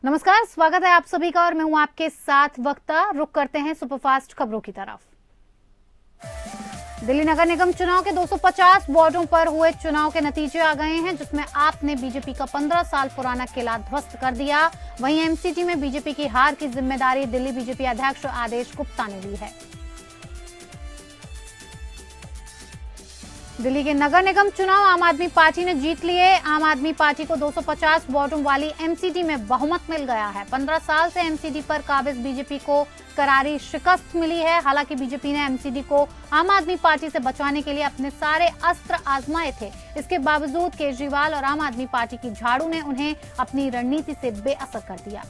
नमस्कार, स्वागत है आप सभी का और मैं हूं आपके साथ वक्ता। रुक करते हैं सुपरफास्ट खबरों की तरफ। दिल्ली नगर निगम चुनाव के 250 वार्डों पर हुए चुनाव के नतीजे आ गए हैं, जिसमें आप ने बीजेपी का 15 साल पुराना किला ध्वस्त कर दिया। वहीं एमसीडी में बीजेपी की हार की जिम्मेदारी दिल्ली बीजेपी अध्यक्ष आदेश गुप्ता ने ली है। दिल्ली के नगर निगम चुनाव आम आदमी पार्टी ने जीत लिए। आम आदमी पार्टी को 250 वार्डों वाली एमसीडी में बहुमत मिल गया है। 15 साल से एमसीडी पर काबिज बीजेपी को करारी शिकस्त मिली है। हालांकि बीजेपी ने एमसीडी को आम आदमी पार्टी से बचाने के लिए अपने सारे अस्त्र आजमाए थे। इसके बावजूद केजरीवाल और आम आदमी पार्टी की झाड़ू ने उन्हें अपनी रणनीति से बेअसर कर दिया।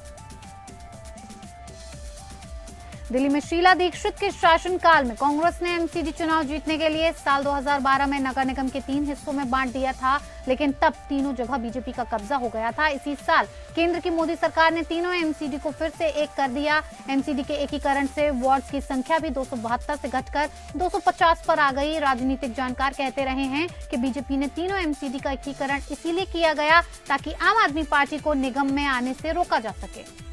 दिल्ली में शीला दीक्षित के शासनकाल में कांग्रेस ने एमसीडी चुनाव जीतने के लिए साल 2012 में नगर निगम के 3 हिस्सों में बांट दिया था, लेकिन तब तीनों जगह बीजेपी का कब्जा हो गया था। इसी साल केंद्र की मोदी सरकार ने तीनों एमसीडी को फिर से एक कर दिया। एमसीडी के एकीकरण से वार्ड्स की संख्या भी 272 से घटकर 250 पर आ गई। राजनीतिक जानकार कहते रहे हैं कि बीजेपी ने तीनों एमसीडी का एकीकरण इसीलिए किया गया ताकि आम आदमी पार्टी को निगम में आने से रोका जा सके।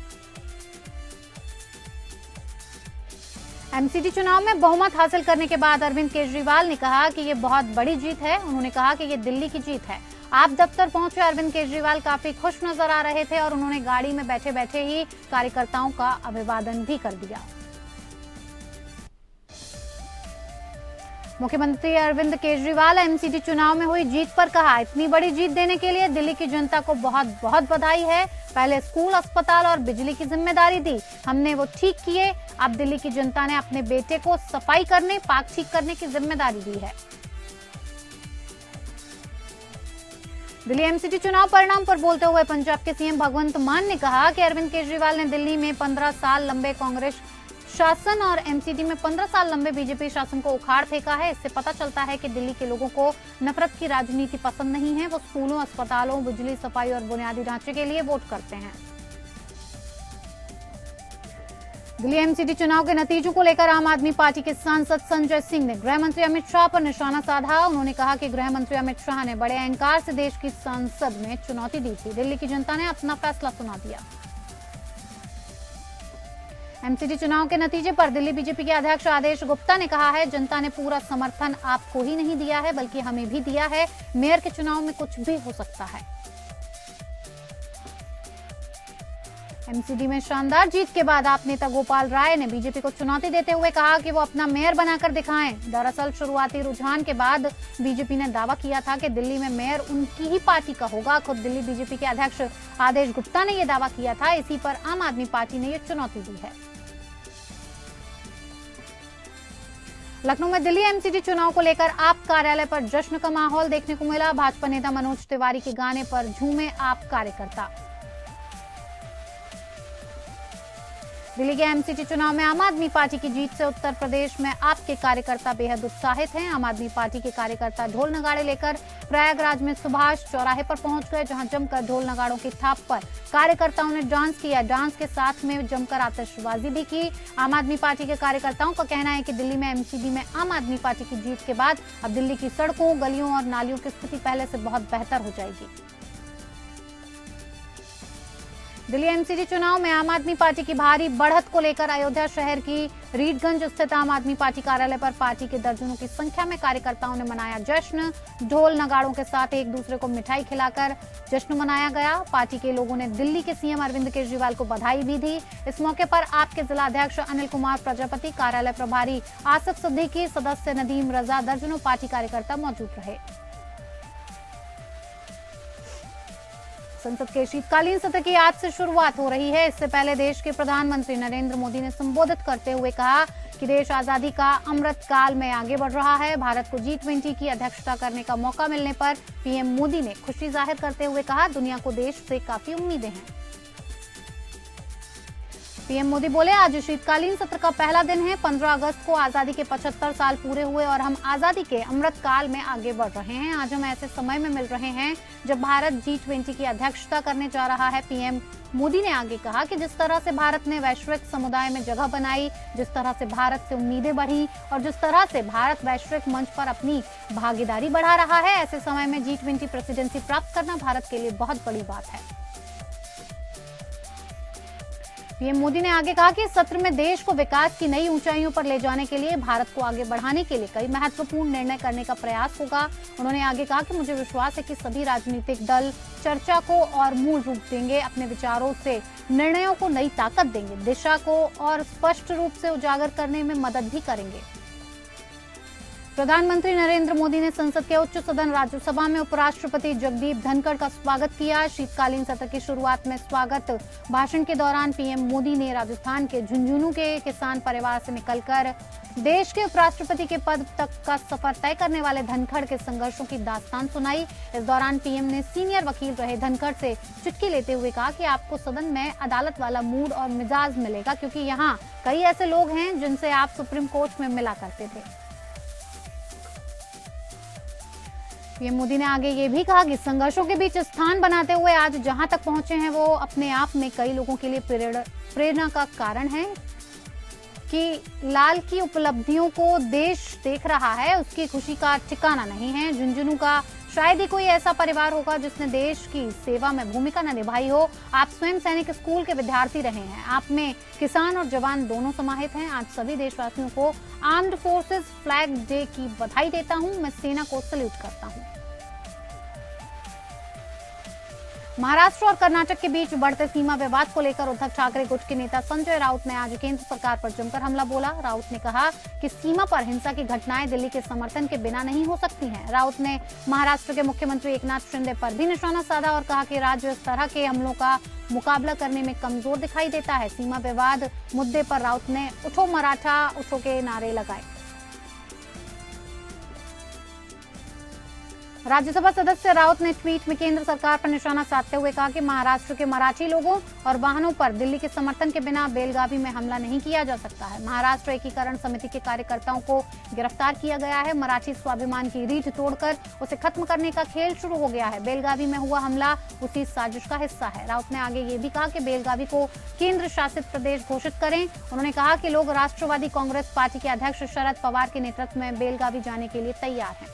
एमसीडी चुनाव में बहुमत हासिल करने के बाद अरविंद केजरीवाल ने कहा कि ये बहुत बड़ी जीत है। उन्होंने कहा कि ये दिल्ली की जीत है। आप दफ्तर पहुंचे अरविंद केजरीवाल काफी खुश नजर आ रहे थे और उन्होंने गाड़ी में बैठे बैठे ही कार्यकर्ताओं का अभिवादन भी कर दिया। मुख्यमंत्री अरविंद केजरीवाल एमसीडी चुनाव में हुई जीत पर कहा, इतनी बड़ी जीत देने के लिए दिल्ली की जनता को बहुत बहुत बधाई है। पहले स्कूल, अस्पताल और बिजली की जिम्मेदारी दी, हमने वो ठीक किए। अब दिल्ली की जनता ने अपने बेटे को सफाई करने, पार्क ठीक करने की जिम्मेदारी दी है। दिल्ली एमसीडी चुनाव परिणाम पर बोलते हुए पंजाब के सीएम भगवंत मान ने कहा कि अरविंद केजरीवाल ने दिल्ली में 15 साल लंबे कांग्रेस शासन और एमसीडी में 15 साल लंबे बीजेपी शासन को उखाड़ फेंका है। इससे पता चलता है कि दिल्ली के लोगों को नफरत की राजनीति पसंद नहीं है। वो स्कूलों, अस्पतालों, बिजली, सफाई और बुनियादी ढांचे के लिए वोट करते हैं। दिल्ली एमसीडी चुनाव के नतीजों को लेकर आम आदमी पार्टी के सांसद संजय सिंह ने गृह मंत्री अमित शाह पर निशाना साधा। उन्होंने कहा कि गृह मंत्री अमित शाह ने बड़े अहंकार से देश की संसद में चुनौती दी थी। दिल्ली की जनता ने अपना फैसला सुना दिया। एमसीडी चुनाव के नतीजे पर दिल्ली बीजेपी के अध्यक्ष आदेश गुप्ता ने कहा है, जनता ने पूरा समर्थन आपको ही नहीं दिया है बल्कि हमें भी दिया है। मेयर के चुनाव में कुछ भी हो सकता है। एमसीडी में शानदार जीत के बाद आप नेता गोपाल राय ने बीजेपी को चुनौती देते हुए कहा कि वो अपना मेयर बनाकर दिखाएं। दरअसल शुरुआती रुझान के बाद बीजेपी ने दावा किया था कि दिल्ली में मेयर उनकी ही पार्टी का होगा। खुद दिल्ली बीजेपी के अध्यक्ष आदेश गुप्ता ने यह दावा किया था। इसी पर आम आदमी पार्टी ने यह चुनौती दी है। लखनऊ में दिल्ली एमसीडी चुनाव को लेकर आप कार्यालय पर जश्न का माहौल देखने को मिला। भाजपा नेता मनोज तिवारी के गाने पर झूमे आप कार्यकर्ता। दिल्ली के एमसीडी चुनाव में आम आदमी पार्टी की जीत से उत्तर प्रदेश में आपके कार्यकर्ता बेहद उत्साहित हैं। आम आदमी पार्टी के कार्यकर्ता ढोल नगाड़े लेकर प्रयागराज में सुभाष चौराहे पर पहुंच गए, जहां जमकर ढोल नगाड़ों की थाप पर कार्यकर्ताओं ने डांस किया। डांस के साथ में जमकर आतिशबाजी भी की। आम आदमी पार्टी के कार्यकर्ताओं का कहना है कि दिल्ली में एमसीडी में आम आदमी पार्टी की जीत के बाद अब दिल्ली की सड़कों, गलियों और नालियों की स्थिति पहले से बहुत बेहतर हो जाएगी। दिल्ली एमसीडी चुनाव में आम आदमी पार्टी की भारी बढ़त को लेकर अयोध्या शहर की रीडगंज स्थित आम आदमी पार्टी कार्यालय पर पार्टी के दर्जनों की संख्या में कार्यकर्ताओं ने मनाया जश्न। ढोल नगाड़ों के साथ एक दूसरे को मिठाई खिलाकर जश्न मनाया गया। पार्टी के लोगों ने दिल्ली के सीएम अरविंद केजरीवाल को बधाई भी दी। इस मौके पर आपके जिलाध्यक्ष अनिल कुमार प्रजापति, कार्यालय प्रभारी आसिफ सिद्दीकी, सदस्य नदीम रजा, दर्जनों पार्टी कार्यकर्ता मौजूद रहे। संसद के शीतकालीन सत्र की आज से शुरुआत हो रही है। इससे पहले देश के प्रधानमंत्री नरेंद्र मोदी ने संबोधित करते हुए कहा कि देश आजादी का अमृत काल में आगे बढ़ रहा है। भारत को G20 की अध्यक्षता करने का मौका मिलने पर पीएम मोदी ने खुशी जाहिर करते हुए कहा, दुनिया को देश से काफी उम्मीदें हैं। पीएम मोदी बोले, आज शीतकालीन सत्र का पहला दिन है। 15 अगस्त को आजादी के 75 साल पूरे हुए और हम आजादी के अमृत काल में आगे बढ़ रहे हैं। आज हम ऐसे समय में मिल रहे हैं जब भारत G20 की अध्यक्षता करने जा रहा है। पीएम मोदी ने आगे कहा कि जिस तरह से भारत ने वैश्विक समुदाय में जगह बनाई, जिस तरह से भारत से उम्मीदें बढ़ी और जिस तरह से भारत वैश्विक मंच पर अपनी भागीदारी बढ़ा रहा है, ऐसे समय में G20 प्रेसिडेंसी प्राप्त करना भारत के लिए बहुत बड़ी बात है। पीएम मोदी ने आगे कहा कि इस सत्र में देश को विकास की नई ऊंचाइयों पर ले जाने के लिए, भारत को आगे बढ़ाने के लिए कई महत्वपूर्ण निर्णय करने का प्रयास होगा। उन्होंने आगे कहा कि मुझे विश्वास है कि सभी राजनीतिक दल चर्चा को और मूल रूप देंगे, अपने विचारों से निर्णयों को नई ताकत देंगे, दिशा को और स्पष्ट रूप से उजागर करने में मदद भी करेंगे। प्रधानमंत्री नरेंद्र मोदी ने संसद के उच्च सदन राज्यसभा में उपराष्ट्रपति जगदीप धनखड़ का स्वागत किया। शीतकालीन सत्र की शुरुआत में स्वागत भाषण के दौरान पीएम मोदी ने राजस्थान के झुंझुनू के किसान परिवार से निकलकर देश के उपराष्ट्रपति के पद तक का सफर तय करने वाले धनखड़ के संघर्षों की दास्तान सुनाई। इस दौरान पीएम ने सीनियर वकील रहे धनखड़ से चुटकी लेते हुए कहा कि आपको सदन में अदालत वाला मूड और मिजाज मिलेगा, क्योंकि यहाँ कई ऐसे लोग हैं जिनसे आप सुप्रीम कोर्ट में मिला करते थे। पीएम मोदी ने आगे ये भी कहा कि संघर्षों के बीच स्थान बनाते हुए आज जहां तक पहुंचे हैं वो अपने आप में कई लोगों के लिए प्रेरणा का कारण है कि लाल की उपलब्धियों को देश देख रहा है, उसकी खुशी का ठिकाना नहीं है। झुंझुनू का शायद ही कोई ऐसा परिवार होगा जिसने देश की सेवा में भूमिका न निभाई हो। आप स्वयं सैनिक स्कूल के विद्यार्थी रहे हैं, आप में किसान और जवान दोनों समाहित हैं। आज सभी देशवासियों को आर्म्ड फोर्सेस फ्लैग डे की बधाई देता हूं। मैं सेना को सैल्यूट करता हूं। महाराष्ट्र और कर्नाटक के बीच बढ़ते सीमा विवाद को लेकर उद्धव ठाकरे गुट के नेता संजय राउत ने आज केंद्र सरकार पर जमकर हमला बोला। राउत ने कहा कि सीमा पर हिंसा की घटनाएं दिल्ली के समर्थन के बिना नहीं हो सकती हैं। राउत ने महाराष्ट्र के मुख्यमंत्री एकनाथ शिंदे पर भी निशाना साधा और कहा कि राज्य इस तरह के हमलों का मुकाबला करने में कमजोर दिखाई देता है। सीमा विवाद मुद्दे पर राउत ने उठो मराठा उठो के नारे लगाए। राज्यसभा सदस्य राउत ने ट्वीट में केंद्र सरकार पर निशाना साधते हुए कहा कि महाराष्ट्र के मराठी लोगों और वाहनों पर दिल्ली के समर्थन के बिना बेलगावी में हमला नहीं किया जा सकता है। महाराष्ट्र एकीकरण समिति के कार्यकर्ताओं को गिरफ्तार किया गया है। मराठी स्वाभिमान की रीढ़ तोड़कर उसे खत्म करने का खेल शुरू हो गया है। बेलगावी में हुआ हमला उसी साजिश का हिस्सा है। राउत ने आगे ये भी कहा कि बेलगावी को केंद्र शासित प्रदेश घोषित करें। उन्होंने कहा कि लोग राष्ट्रवादी कांग्रेस पार्टी के अध्यक्ष शरद पवार के नेतृत्व में बेलगावी जाने के लिए तैयार हैं।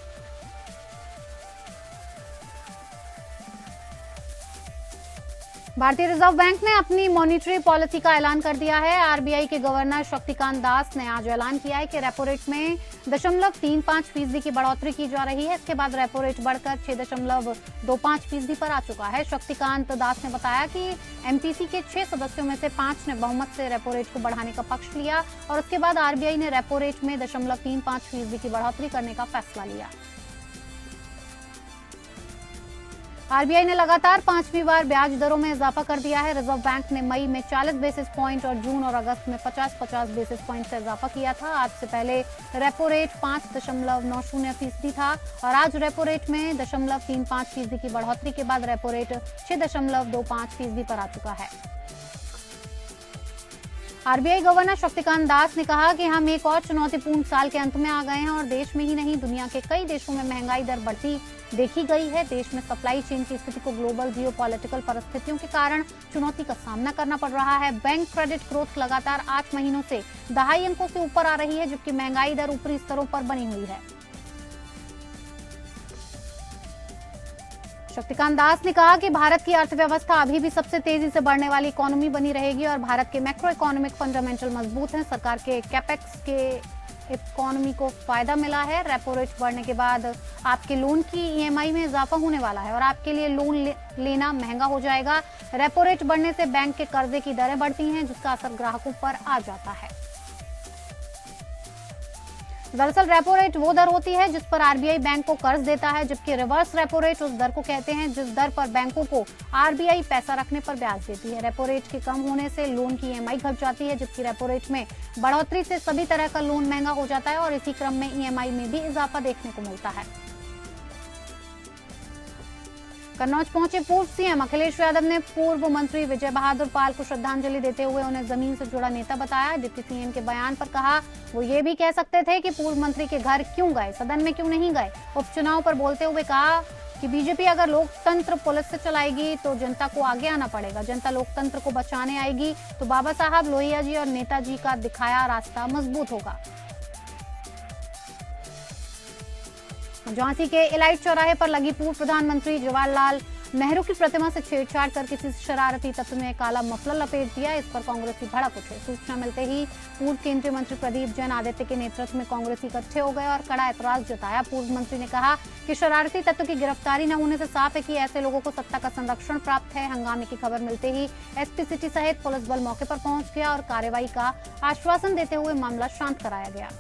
भारतीय रिजर्व बैंक ने अपनी मॉनिटरी पॉलिसी का ऐलान कर दिया है। आरबीआई के गवर्नर शक्तिकांत दास ने आज ऐलान किया है कि रेपो रेट में 0.35% की बढ़ोतरी की जा रही है। इसके बाद रेपो रेट बढ़कर 6.25% पर आ चुका है। शक्तिकांत दास ने बताया कि एमपीसी के 6 सदस्यों में से 5 ने बहुमत से रेपो रेट को बढ़ाने का पक्ष लिया और उसके बाद आरबीआई ने रेपो रेट में 0.35% की बढ़ोतरी करने का फैसला लिया। आरबीआई ने लगातार 5वीं बार ब्याज दरों में इजाफा कर दिया है। रिजर्व बैंक ने मई में 40 बेसिस पॉइंट और जून और अगस्त में 50-50 बेसिस पॉइंट से इजाफा किया था। आज से पहले रेपो रेट 5.90% था और आज रेपो रेट में 0.35% की बढ़ोतरी के बाद रेपो रेट 6.25% पर आ चुका है। आरबीआई गवर्नर शक्तिकांत दास ने कहा कि हम एक और चुनौतीपूर्ण साल के अंत में आ गए हैं और देश में ही नहीं दुनिया के कई देशों में महंगाई दर बढ़ती देखी गई है। देश में सप्लाई चेन की स्थिति को ग्लोबल जियोपॉलिटिकल परिस्थितियों के कारण चुनौती का सामना करना पड़ रहा है। बैंक क्रेडिट ग्रोथ लगातार 8 महीनों से दहाई अंकों से ऊपर आ रही है, जबकि महंगाई दर ऊपरी स्तरों पर बनी हुई है। शक्तिकांत दास ने कहा कि भारत की अर्थव्यवस्था अभी भी सबसे तेजी से बढ़ने वाली इकोनॉमी बनी रहेगी और भारत के मैक्रो इकोनॉमिक फंडामेंटल मजबूत हैं। सरकार के कैपेक्स के इकोनॉमी को फायदा मिला है। रेपो रेट बढ़ने के बाद आपके लोन की ईएमआई में इजाफा होने वाला है और आपके लिए लोन लेना महंगा हो जाएगा। रेपो रेट बढ़ने से बैंक के कर्जे की दरें बढ़ती हैं, जिसका असर ग्राहकों पर आ जाता है। दरअसल रेपो रेट वो दर होती है जिस पर आरबीआई बैंक को कर्ज देता है, जबकि रिवर्स रेपो रेट उस दर को कहते हैं जिस दर पर बैंकों को आरबीआई पैसा रखने पर ब्याज देती है। रेपो रेट के कम होने से लोन की ईएमआई घट जाती है, जबकि रेपो रेट में बढ़ोतरी से सभी तरह का लोन महंगा हो जाता है और इसी क्रम में ईएमआई में भी इजाफा देखने को मिलता है। कन्नौज पहुंचे पूर्व सीएम अखिलेश यादव ने पूर्व मंत्री विजय बहादुर पाल को श्रद्धांजलि देते हुए उन्हें जमीन से जुड़ा नेता बताया। डिप्टी सीएम के बयान पर कहा वो ये भी कह सकते थे कि पूर्व मंत्री के घर क्यों गए, सदन में क्यों नहीं गए। उपचुनाव पर बोलते हुए कहा कि बीजेपी अगर लोकतंत्र पुलिस से चलाएगी तो जनता को आगे आना पड़ेगा। जनता लोकतंत्र को बचाने आएगी तो बाबा साहब लोहिया जी और नेताजी का दिखाया रास्ता मजबूत होगा। झांसी के एलाइट चौराहे पर लगी पूर्व प्रधानमंत्री जवाहरलाल नेहरू की प्रतिमा से छेड़छाड़ कर किसी शरारती तत्व ने काला मफलर लपेट दिया। इस पर कांग्रेसी भड़क उठे। सूचना मिलते ही पूर्व केंद्रीय मंत्री प्रदीप जैन आदित्य के नेतृत्व में कांग्रेसी इकट्ठे हो गए और कड़ा ऐतराज जताया। पूर्व मंत्री ने कहा कि शरारती तत्व की गिरफ्तारी न होने से साफ है कि ऐसे लोगों को सत्ता का संरक्षण प्राप्त है। हंगामे की खबर मिलते ही एसपी सिटी सहित पुलिस बल मौके पर पहुंच गया और कार्रवाई का आश्वासन देते हुए मामला शांत कराया गया।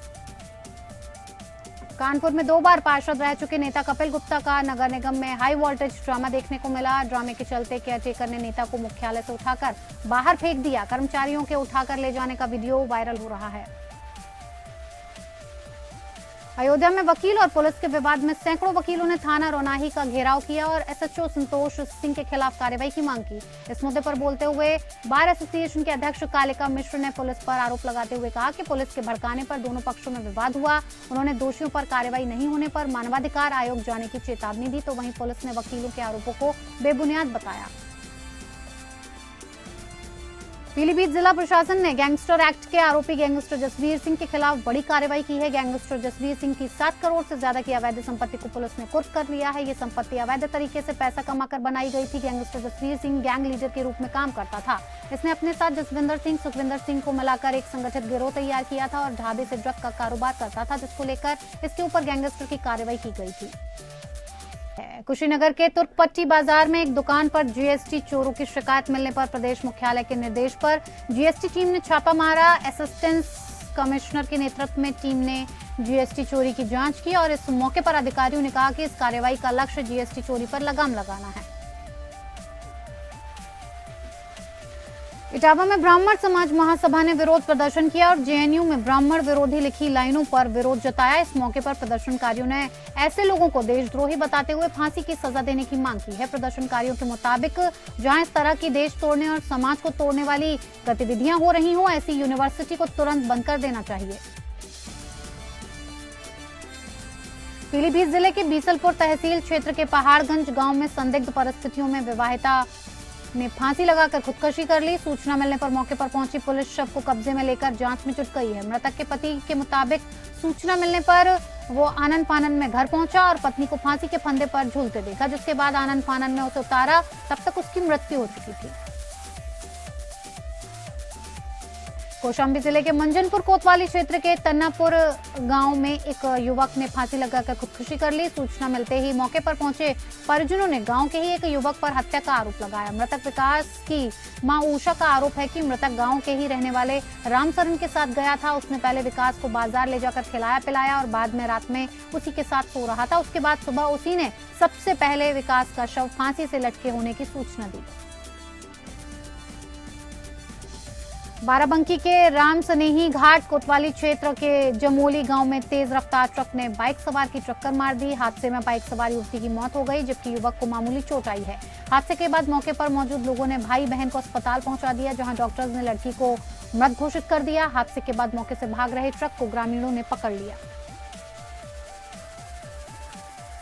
कानपुर में 2 बार पार्षद रह चुके नेता कपिल गुप्ता का नगर निगम में हाई वोल्टेज ड्रामा देखने को मिला। ड्रामे के चलते केयरटेकर ने नेता को मुख्यालय से उठाकर बाहर फेंक दिया। कर्मचारियों के उठाकर ले जाने का वीडियो वायरल हो रहा है। अयोध्या में वकील और पुलिस के विवाद में सैकड़ों वकीलों ने थाना रोनाही का घेराव किया और एसएचओ संतोष सिंह के खिलाफ कार्रवाई की मांग की। इस मुद्दे पर बोलते हुए बार एसोसिएशन के अध्यक्ष कालिका मिश्र ने पुलिस पर आरोप लगाते हुए कहा कि पुलिस के भड़काने पर दोनों पक्षों में विवाद हुआ। उन्होंने दोषियों पर कार्रवाई नहीं होने पर मानवाधिकार आयोग जाने की चेतावनी दी, तो वहीं पुलिस ने वकीलों के आरोपों को बेबुनियाद बताया। पीलीभीत जिला प्रशासन ने गैंगस्टर एक्ट के आरोपी गैंगस्टर जसवीर सिंह के खिलाफ बड़ी कार्रवाई की है। गैंगस्टर जसवीर सिंह की 7 करोड़ से ज्यादा की अवैध संपत्ति को पुलिस ने कुर्क कर लिया है। ये संपत्ति अवैध तरीके से पैसा कमाकर बनाई गई थी। Gangster Jasvir Singh gang leader के रूप में काम करता था। इसने अपने साथ जसविंदर सिंह, सुखविंदर सिंह को मिलाकर एक संगठित गिरोह तैयार किया था और ढाबे से ड्रग का कारोबार करता था, जिसको लेकर इसके ऊपर गैंगस्टर की कार्रवाई की गई थी। कुशीनगर के तुर्कपट्टी बाजार में एक दुकान पर जीएसटी चोरों की शिकायत मिलने पर प्रदेश मुख्यालय के निर्देश पर जीएसटी टीम ने छापा मारा। असिस्टेंट कमिश्नर के नेतृत्व में टीम ने जीएसटी चोरी की जांच की और इस मौके पर अधिकारियों ने कहा कि इस कार्रवाई का लक्ष्य जीएसटी चोरी पर लगाम लगाना है। इटावा में ब्राह्मण समाज महासभा ने विरोध प्रदर्शन किया और जेएनयू में ब्राह्मण विरोधी लिखी लाइनों पर विरोध जताया। इस मौके पर प्रदर्शनकारियों ने ऐसे लोगों को देशद्रोही बताते हुए फांसी की सजा देने की मांग की है। प्रदर्शनकारियों के मुताबिक जहां इस तरह की देश तोड़ने और समाज को तोड़ने वाली गतिविधियां हो रही हो, ऐसी यूनिवर्सिटी को तुरंत बंद कर देना चाहिए। पीलीभीत जिले के बीसलपुर तहसील क्षेत्र के पहाड़गंज गांव में संदिग्ध परिस्थितियों में विवाहिता ने फांसी लगाकर खुदकुशी कर ली। सूचना मिलने पर मौके पर पहुंची पुलिस शव को कब्जे में लेकर जांच में जुट गई है। मृतक के पति के मुताबिक सूचना मिलने पर वो आनन फानन में घर पहुंचा और पत्नी को फांसी के फंदे पर झूलते देखा, जिसके बाद आनन फानन में उसे उतारा। तब तक उसकी मृत्यु हो चुकी थी। कौशाम्बी जिले के मंजनपुर कोतवाली क्षेत्र के तन्नापुर गांव में एक युवक ने फांसी लगाकर खुदकुशी कर ली। सूचना मिलते ही मौके पर पहुंचे परिजनों ने गांव के ही एक युवक पर हत्या का आरोप लगाया। मृतक विकास की मां उषा का आरोप है कि मृतक गांव के ही रहने वाले रामसरन के साथ गया था। उसने पहले विकास को बाजार ले जाकर खिलाया पिलाया और बाद में रात में उसी के साथ सो रहा था। उसके बाद सुबह उसी ने सबसे पहले विकास का शव फांसी से लटके होने की सूचना दी। बाराबंकी के राम सनेही घाट कोतवाली क्षेत्र के जमोली गांव में तेज रफ्तार ट्रक ने बाइक सवार की टक्कर मार दी। हादसे में बाइक सवार युवती की मौत हो गई, जबकि युवक को मामूली चोट आई है। हादसे के बाद मौके पर मौजूद लोगों ने भाई बहन को अस्पताल पहुंचा दिया, जहां डॉक्टर्स ने लड़की को मृत घोषित कर दिया। हादसे के बाद मौके से भाग रहे ट्रक को ग्रामीणों ने पकड़ लिया।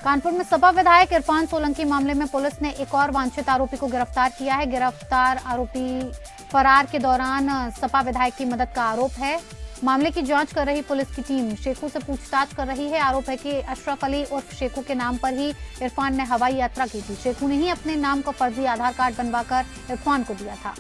कानपुर में सपा विधायक इरफान सोलंकी मामले में पुलिस ने एक और वांछित आरोपी को गिरफ्तार किया है। गिरफ्तार आरोपी फरार के दौरान सपा विधायक की मदद का आरोप है। मामले की जांच कर रही पुलिस की टीम शेखू से पूछताछ कर रही है। आरोप है कि अशरफ अली उर्फ शेखू के नाम पर ही इरफान ने हवाई यात्रा की थी। शेखू ने ही अपने नाम का फर्जी आधार कार्ड बनवाकर इरफान को दिया था।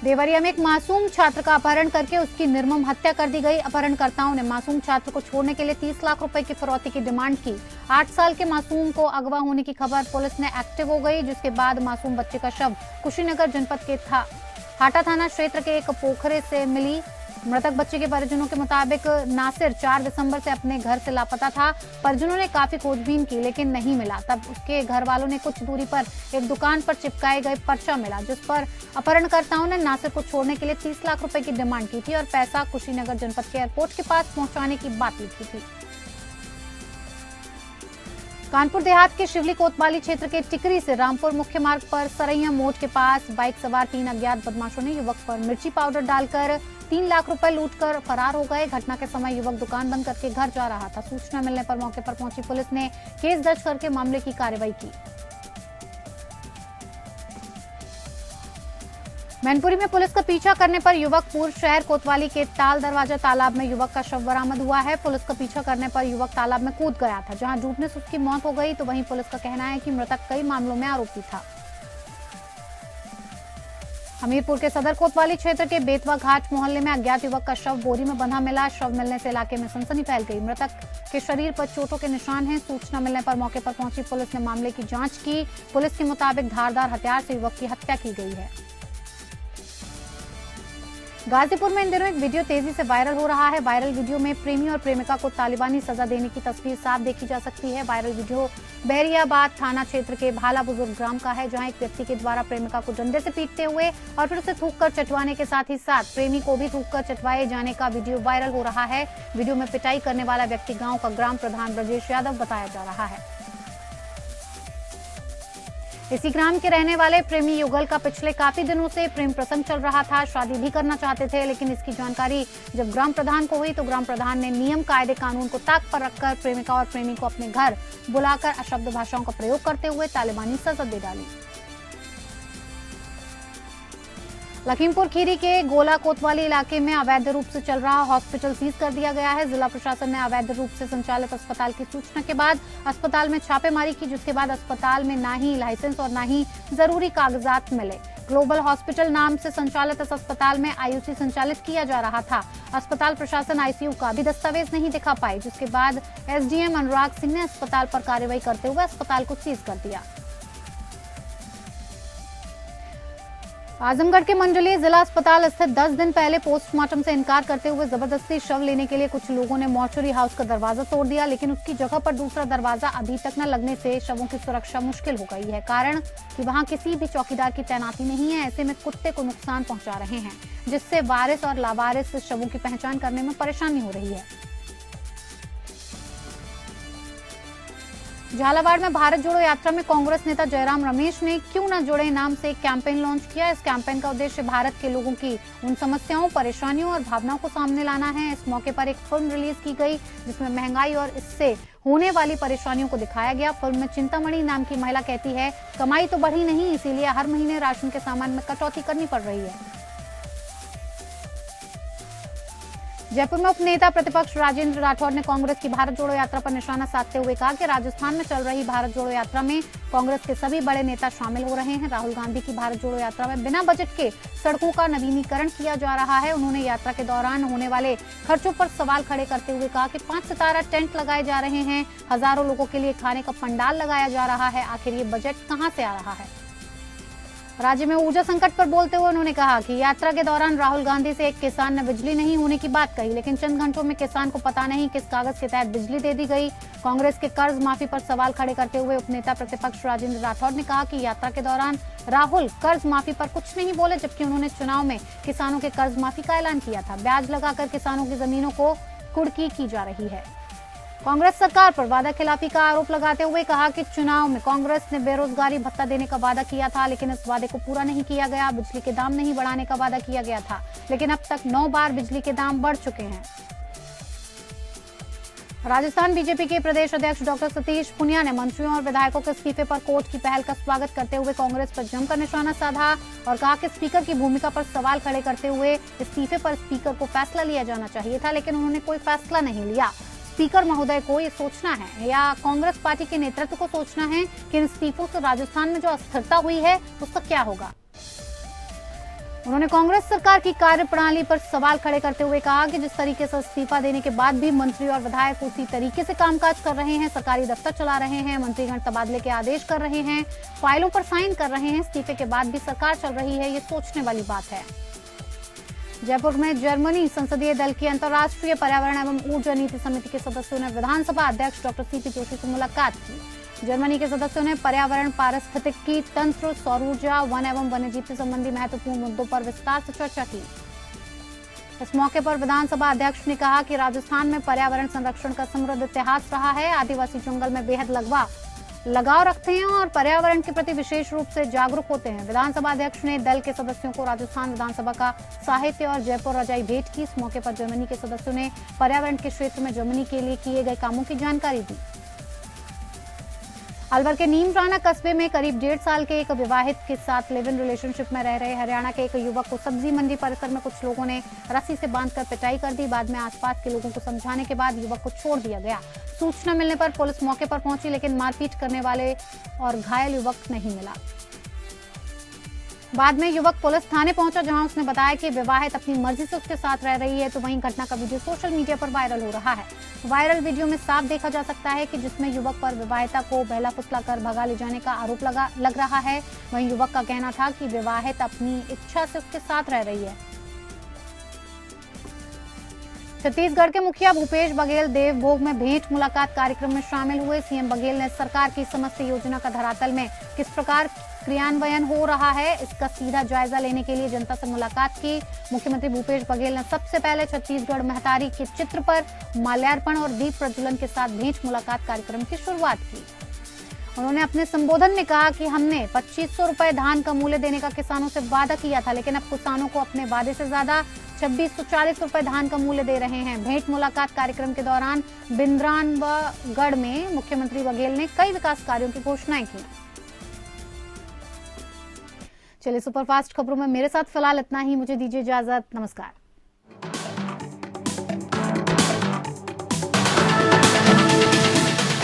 देवरिया में एक मासूम छात्र का अपहरण करके उसकी निर्मम हत्या कर दी गई। अपहरणकर्ताओं ने मासूम छात्र को छोड़ने के लिए 30 लाख रुपए की फिरौती की डिमांड की। 8 साल के मासूम को अगवा होने की खबर पुलिस ने एक्टिव हो गई, जिसके बाद मासूम बच्चे का शव कुशीनगर जनपद के हाटा थाना क्षेत्र के एक पोखरे से मिली। मृतक बच्चे के परिजनों के मुताबिक नासिर 4 दिसंबर से अपने घर से लापता था। परिजनों ने काफी खोजबीन की लेकिन नहीं मिला। तब उसके घर वालों ने कुछ दूरी पर एक दुकान पर चिपकाए गए पर्चा मिला, जिस पर अपहरणकर्ताओं ने नासिर को छोड़ने के लिए 30 लाख रुपए की डिमांड की थी और पैसा कुशीनगर जनपद के एयरपोर्ट के पास पहुंचाने की बात लिखी थी। कानपुर देहात के शिवली कोतवाली क्षेत्र के टिकरी से रामपुर मुख्य मार्ग पर सरैया मोड़ के पास बाइक सवार 3 अज्ञात बदमाशों ने युवक पर मिर्ची पाउडर डालकर 3 लाख रुपए लूटकर फरार हो गए। घटना के समय युवक दुकान बंद करके घर जा रहा था। सूचना मिलने पर मौके पर पहुंची पुलिस ने केस दर्ज करके मामले की कार्रवाई की। मैनपुरी में पुलिस का पीछा करने पर युवक पूर्व शहर कोतवाली के ताल दरवाजा तालाब में युवक का शव बरामद हुआ है। पुलिस का पीछा करने पर युवक तालाब में कूद गया था, जहां डूबने से उसकी मौत हो गई। तो वहीं पुलिस का कहना है कि मृतक कई मामलों में आरोपी था। हमीरपुर के सदर कोतवाली क्षेत्र के बेतवा घाट मोहल्ले में अज्ञात युवक का शव बोरी में बंधा मिला। शव मिलने से इलाके में सनसनी फैल गई। मृतक के शरीर पर चोटों के निशान हैं। सूचना मिलने पर मौके पर पहुंची पुलिस ने मामले की जांच की। पुलिस के मुताबिक धारदार हथियार से युवक की हत्या की गई है। गाजीपुर में इन दिनों एक वीडियो तेजी से वायरल हो रहा है। वायरल वीडियो में प्रेमी और प्रेमिका को तालिबानी सजा देने की तस्वीर साफ देखी जा सकती है। वायरल वीडियो बहरियाबाद थाना क्षेत्र के भाला बुजुर्ग ग्राम का है, जहां एक व्यक्ति के द्वारा प्रेमिका को डंडे से पीटते हुए और फिर उसे थूककर चटवाने के साथ ही साथ प्रेमी को भी थूककर चटवाए जाने का वीडियो वायरल हो रहा है। वीडियो में पिटाई करने वाला व्यक्ति गाँव का ग्राम प्रधान ब्रजेश यादव बताया जा रहा है। इसी ग्राम के रहने वाले प्रेमी युगल का पिछले काफी दिनों से प्रेम प्रसंग चल रहा था। शादी भी करना चाहते थे, लेकिन इसकी जानकारी जब ग्राम प्रधान को हुई तो ग्राम प्रधान ने नियम कायदे कानून को ताक पर रखकर प्रेमिका और प्रेमी को अपने घर बुलाकर अशब्द भाषाओं का प्रयोग करते हुए तालिबानी सजा दे डाली। लखीमपुर खीरी के गोला कोतवाली इलाके में अवैध रूप से चल रहा हॉस्पिटल सीज कर दिया गया है। जिला प्रशासन ने अवैध रूप से संचालित अस्पताल की सूचना के बाद अस्पताल में छापेमारी की, जिसके बाद अस्पताल में ना ही लाइसेंस और ना ही जरूरी कागजात मिले। ग्लोबल हॉस्पिटल नाम से संचालित इस अस्पताल में आईयूसी संचालित किया जा रहा था। अस्पताल प्रशासन आईसीयू का भी दस्तावेज नहीं दिखा पाए, जिसके बाद एसडीएम अनुराग सिंह ने अस्पताल पर कार्रवाई करते हुए अस्पताल को सीज कर दिया। आजमगढ़ के मंडलीय जिला अस्पताल स्थित 10 दिन पहले पोस्टमार्टम से इनकार करते हुए जबरदस्ती शव लेने के लिए कुछ लोगों ने मॉर्चरी हाउस का दरवाजा तोड़ दिया, लेकिन उसकी जगह पर दूसरा दरवाजा अभी तक न लगने से शवों की सुरक्षा मुश्किल हो गई है। कारण कि वहां किसी भी चौकीदार की तैनाती नहीं है। ऐसे में कुत्ते को नुकसान पहुंचा रहे हैं, जिससे वारिस और लावारिस शवों की पहचान करने में परेशानी हो रही है। झालावाड़ में भारत जोड़ो यात्रा में कांग्रेस नेता जयराम रमेश ने क्यों न जुड़े नाम से एक कैंपेन लॉन्च किया। इस कैंपेन का उद्देश्य भारत के लोगों की उन समस्याओं, परेशानियों और भावनाओं को सामने लाना है। इस मौके पर एक फिल्म रिलीज की गई, जिसमें महंगाई और इससे होने वाली परेशानियों को दिखाया गया। फिल्म में चिंतामणि नाम की महिला कहती है, कमाई तो बढ़ी नहीं, इसीलिए हर महीने राशन के सामान में कटौती करनी पड़ रही है। जयपुर में उपनेता प्रतिपक्ष राजेंद्र राठौर ने कांग्रेस की भारत जोड़ो यात्रा पर निशाना साधते हुए कहा कि राजस्थान में चल रही भारत जोड़ो यात्रा में कांग्रेस के सभी बड़े नेता शामिल हो रहे हैं। राहुल गांधी की भारत जोड़ो यात्रा में बिना बजट के सड़कों का नवीनीकरण किया जा रहा है। उन्होंने यात्रा के दौरान होने वाले खर्चों पर सवाल खड़े करते हुए कहा कि 5 सितारा टेंट लगाए जा रहे हैं, हजारों लोगों के लिए खाने का पंडाल लगाया जा रहा है। आखिर ये बजट कहां से आ रहा है। राज्य में ऊर्जा संकट पर बोलते हुए उन्होंने कहा कि यात्रा के दौरान राहुल गांधी से एक किसान ने बिजली नहीं होने की बात कही, लेकिन चंद घंटों में किसान को पता नहीं किस कागज के तहत बिजली दे दी गई। कांग्रेस के कर्ज माफी पर सवाल खड़े करते हुए उपनेता प्रतिपक्ष राजेंद्र राठौर ने कहा कि यात्रा के दौरान राहुल कर्ज माफी पर कुछ नहीं बोले, जबकि उन्होंने चुनाव में किसानों के कर्ज माफी का ऐलान किया था। ब्याज लगाकर किसानों की जमीनों को कुर्की की जा रही है। कांग्रेस सरकार पर वादा खिलाफी का आरोप लगाते हुए कहा कि चुनाव में कांग्रेस ने बेरोजगारी भत्ता देने का वादा किया था, लेकिन इस वादे को पूरा नहीं किया गया। बिजली के दाम नहीं बढ़ाने का वादा किया गया था, लेकिन अब तक 9 बार बिजली के दाम बढ़ चुके हैं। राजस्थान बीजेपी के प्रदेश अध्यक्ष डॉक्टर सतीश पुनिया ने मंत्रियों और विधायकों के इस्तीफे पर कोर्ट की पहल का स्वागत करते हुए कांग्रेस पर जमकर निशाना साधा और कहा कि स्पीकर की भूमिका पर सवाल खड़े करते हुए इस्तीफे पर स्पीकर को फैसला लिया जाना चाहिए था, लेकिन उन्होंने कोई फैसला नहीं लिया। स्पीकर महोदय को ये सोचना है या कांग्रेस पार्टी के नेतृत्व को सोचना है कि इन इस्तीफों से राजस्थान में जो अस्थिरता हुई है उसका क्या होगा। उन्होंने कांग्रेस सरकार की कार्यप्रणाली पर सवाल खड़े करते हुए कहा कि जिस तरीके से इस्तीफा देने के बाद भी मंत्री और विधायक उसी तरीके से कामकाज कर रहे हैं, सरकारी दफ्तर चला रहे हैं, मंत्रीगण तबादले के आदेश कर रहे हैं, फाइलों पर साइन कर रहे हैं, इस्तीफे के बाद भी सरकार चल रही है, ये सोचने वाली बात है। जयपुर में जर्मनी संसदीय दल की अंतर्राष्ट्रीय पर्यावरण एवं ऊर्जा नीति समिति के सदस्यों ने विधानसभा अध्यक्ष डॉक्टर सीपी जोशी से मुलाकात की। जर्मनी के सदस्यों ने पर्यावरण, पारिस्थितिकी तंत्र, सौर ऊर्जा, वन एवं वन्यजीव से संबंधी महत्वपूर्ण मुद्दों पर विस्तार से चर्चा की। इस मौके पर विधानसभा अध्यक्ष ने कहा कि राजस्थान में पर्यावरण संरक्षण का समृद्ध इतिहास रहा है। आदिवासी जंगल में बेहद लगाव रखते हैं और पर्यावरण के प्रति विशेष रूप से जागरूक होते हैं। विधानसभा अध्यक्ष ने दल के सदस्यों को राजस्थान विधानसभा का साहित्य और जयपुर रजाई भेंट की। इस मौके पर जर्मनी के सदस्यों ने पर्यावरण के क्षेत्र में जर्मनी के लिए किए गए कामों की जानकारी दी। अलवर के नीमराना कस्बे में करीब 1.5 साल के एक विवाहित के साथ लिव इन रिलेशनशिप में रह रहे हरियाणा के एक युवक को सब्जी मंडी परिसर में कुछ लोगों ने रस्सी से बांधकर पिटाई कर दी। बाद में आसपास के लोगों को समझाने के बाद युवक को छोड़ दिया गया। सूचना मिलने पर पुलिस मौके पर पहुंची, लेकिन मारपीट करने वाले और घायल युवक नहीं मिला। बाद में युवक पुलिस थाने पहुंचा, जहां उसने बताया कि विवाहित अपनी मर्जी से उसके साथ रह रही है। तो वहीं घटना का वीडियो सोशल मीडिया पर वायरल हो रहा है। वायरल वीडियो में साफ देखा जा सकता है कि जिसमें युवक पर विवाहिता को बहला फुसला कर भगा ले जाने का आरोप लग रहा है। वहीं युवक का कहना था कि विवाहित अपनी इच्छा से उसके साथ रह रही है। छत्तीसगढ़ के मुखिया भूपेश बघेल देवभोग में भेंट मुलाकात कार्यक्रम में शामिल हुए। सीएम बघेल ने सरकार की समस्त योजना का धरातल में किस प्रकार क्रियान्वयन हो रहा है, इसका सीधा जायजा लेने के लिए जनता से मुलाकात की। मुख्यमंत्री भूपेश बघेल ने सबसे पहले छत्तीसगढ़ महतारी के चित्र पर माल्यार्पण और दीप प्रज्वलन के साथ भेंट मुलाकात कार्यक्रम की शुरुआत की। उन्होंने अपने संबोधन में कहा कि हमने 2500 रुपए धान का मूल्य देने का किसानों से वादा किया था, लेकिन अब किसानों को अपने वादे से ज्यादा 2640 रुपए धान का मूल्य दे रहे हैं। भेंट मुलाकात कार्यक्रम के दौरान बिंद्रानगढ़ में मुख्यमंत्री बघेल ने कई विकास कार्यों की घोषणाएं की। चलिए, सुपरफास्ट खबरों में मेरे साथ फिलहाल इतना ही। मुझे दीजिए इजाजत। नमस्कार।